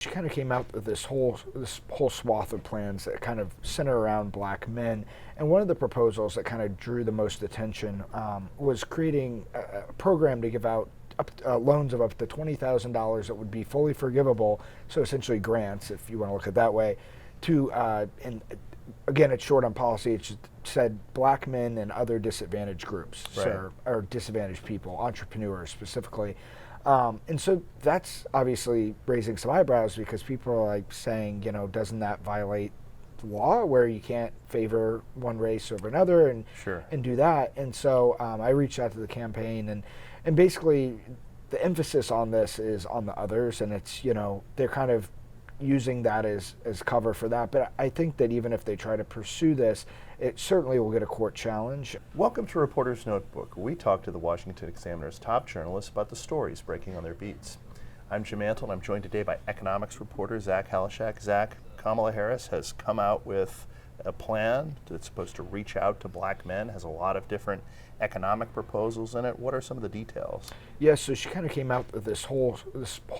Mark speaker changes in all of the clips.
Speaker 1: She kind of came out with this whole swath of plans that kind of center around black men, and one of the proposals that kind of drew the most attention was creating a program to give out loans of up to $20,000 that would be fully forgivable, so essentially grants, if you want to look at it that way, to and again, it's short on policy. It said black men and other disadvantaged groups,
Speaker 2: Right.
Speaker 1: or disadvantaged people, entrepreneurs specifically. And so that's obviously raising some eyebrows because people are like saying, doesn't that violate law where you can't favor one race over another and
Speaker 2: Sure.
Speaker 1: and do that? And so I reached out to the campaign, and basically the emphasis on this is on the others, and it's they're kind of using that as cover for that. But I think that even if they try to pursue this, it certainly will get a court challenge.
Speaker 2: Welcome to Reporter's Notebook. We talk to the Washington Examiner's top journalists about the stories breaking on their beats. I'm Jim Antle, and I'm joined today by economics reporter Zach Halaschak. Zach, Kamala Harris has come out with a plan that's supposed to reach out to black men, has a lot of different economic proposals in it. What are some of the details?
Speaker 1: Yeah, so she kind of came out with this whole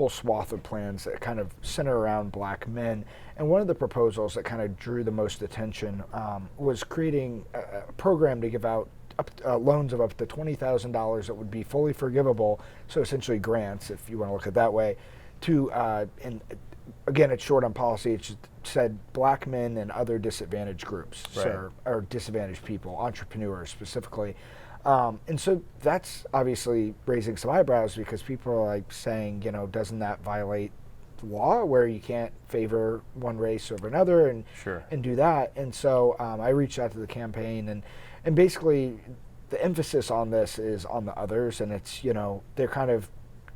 Speaker 1: swath of plans that kind of center around black men, and one of the proposals that kind of drew the most attention was creating a program to give out loans of up to $20,000 that would be fully forgivable, so essentially grants, if you want to look at it that way, to and again, it's short on policy. It said black men and other disadvantaged groups,
Speaker 2: Right.
Speaker 1: or disadvantaged people, entrepreneurs specifically. And so that's obviously raising some eyebrows because people are like saying, doesn't that violate law where you can't favor one race over another and
Speaker 2: Sure.
Speaker 1: and do that? And so I reached out to the campaign, and basically the emphasis on this is on the others, and it's they're kind of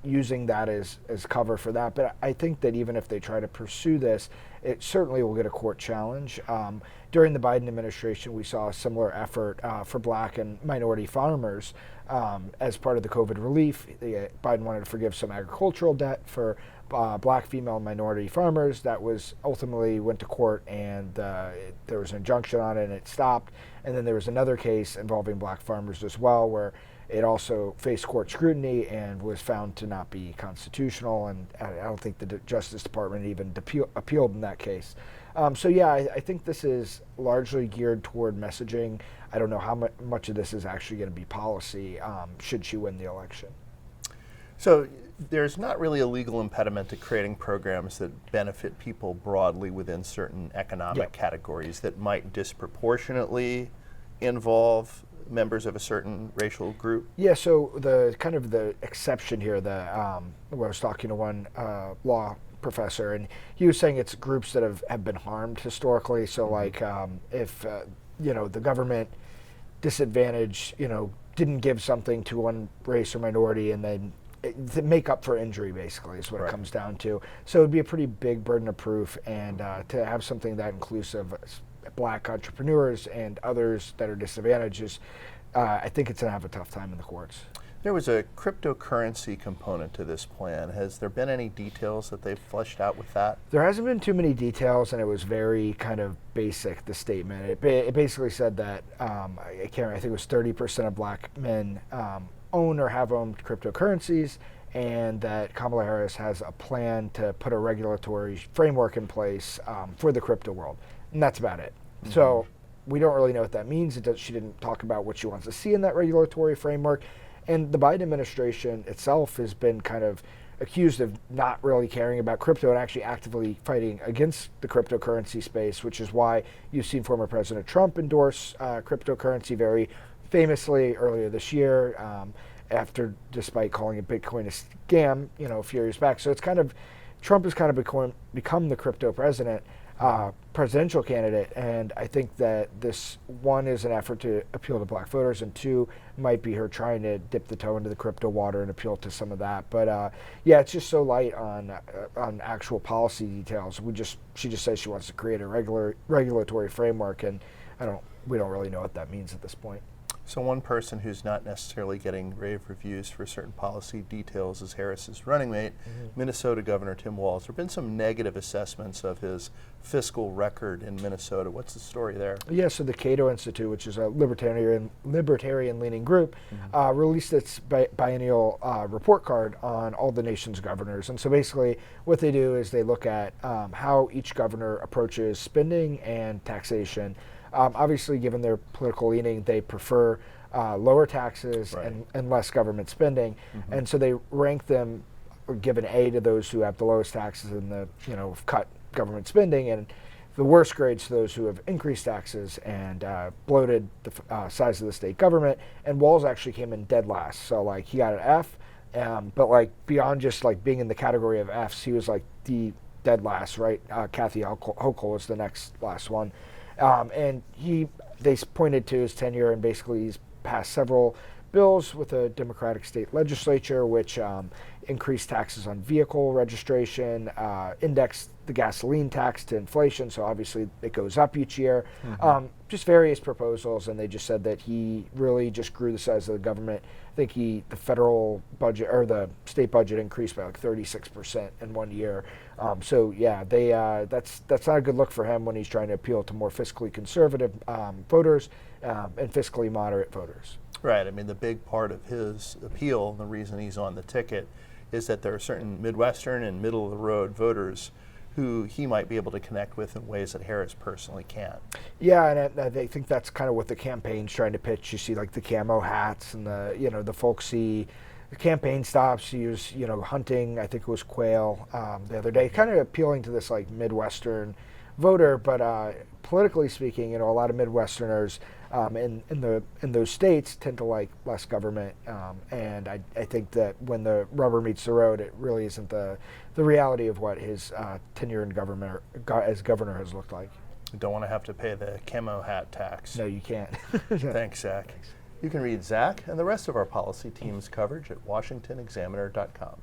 Speaker 1: using that as cover for that. But I think that even if they try to pursue this, it certainly will get a court challenge. During the Biden administration, we saw a similar effort for black and minority farmers as part of the COVID relief. Biden wanted to forgive some agricultural debt for black, female, and minority farmers. That was ultimately went to court, and there was an injunction on it, and it stopped. And then there was another case involving black farmers as well, where it also faced court scrutiny and was found to not be constitutional, and I don't think the Justice Department even appealed in that case. So yeah, I think this is largely geared toward messaging. I don't know how much of this is actually going to be policy should she win the election.
Speaker 2: So there's not really a legal impediment to creating programs that benefit people broadly within certain economic
Speaker 1: Yep.
Speaker 2: categories that might disproportionately involve members of a certain racial group?
Speaker 1: Yeah, so the exception here, I was talking to one law professor, and he was saying it's groups that have been harmed historically. So like if the government disadvantaged, didn't give something to one race or minority, and then to make up for injury, basically, is what
Speaker 2: Right.
Speaker 1: it comes down to. So it'd be a pretty big burden of proof, and to have something that inclusive as black entrepreneurs and others that are disadvantaged, I think it's going to have a tough time in the courts.
Speaker 2: There was a cryptocurrency component to this plan. Has there been any details that they've fleshed out with that?
Speaker 1: There hasn't been too many details, and it was very kind of basic, the statement. It basically said that, I think it was 30% of black men own or have owned cryptocurrencies, and that Kamala Harris has a plan to put a regulatory framework in place for the crypto world. And that's about it. Mm-hmm. So we don't really know what that means. She didn't talk about what she wants to see in that regulatory framework. And the Biden administration itself has been kind of accused of not really caring about crypto and actually actively fighting against the cryptocurrency space, which is why you've seen former President Trump endorse cryptocurrency very famously earlier this year, despite calling it Bitcoin a scam, a few years back. So it's Trump has kind of become the crypto presidential candidate, and I think that this, one, is an effort to appeal to black voters, and two, might be her trying to dip the toe into the crypto water and appeal to some of that. But yeah, it's just so light on actual policy details. She just says she wants to create a regulatory framework, and we don't really know what that means at this point.
Speaker 2: So one person who's not necessarily getting rave reviews for certain policy details is Harris's running mate, Minnesota Governor Tim Walz. There have been some negative assessments of his fiscal record in Minnesota. What's the story there?
Speaker 1: Yeah, so the Cato Institute, which is a libertarian-leaning group, released its biennial report card on all the nation's governors. And so basically what they do is they look at how each governor approaches spending and taxation. Obviously, given their political leaning, they prefer lower taxes and less government spending. And so they rank them, give an A to those who have the lowest taxes and have cut government spending, and the worst grades to those who have increased taxes and bloated the size of the state government. And Walz actually came in dead last. So he got an F, but beyond just being in the category of Fs, he was the dead last, right? Kathy Hochul was the next last one. And they pointed to his tenure, and basically he's passed several bills with a Democratic state legislature, which increased taxes on vehicle registration, indexed the gasoline tax to inflation, so obviously it goes up each year. Just various proposals, and they just said that he really just grew the size of the government. I think the federal budget or the state budget increased by 36% in 1 year. So yeah, that's not a good look for him when he's trying to appeal to more fiscally conservative voters and fiscally moderate voters.
Speaker 2: Right. I mean, the big part of his appeal, the reason he's on the ticket, is that there are certain Midwestern and middle-of-the-road voters who he might be able to connect with in ways that Harris personally can't. Yeah,
Speaker 1: and I think that's kind of what the campaign's trying to pitch. You see, the camo hats and the folksy campaign stops. He was, hunting. I think it was quail the other day, kind of appealing to this Midwestern voter. But politically speaking, a lot of Midwesterners in those states tend to like less government, and I think that when the rubber meets the road, it really isn't the reality of what his tenure in government as governor has looked like.
Speaker 2: You don't want to have to pay the camo hat tax.
Speaker 1: No, you can't.
Speaker 2: Thanks, Zach.
Speaker 1: Thanks.
Speaker 2: You can read Zach and the rest of our policy team's coverage at washingtonexaminer.com.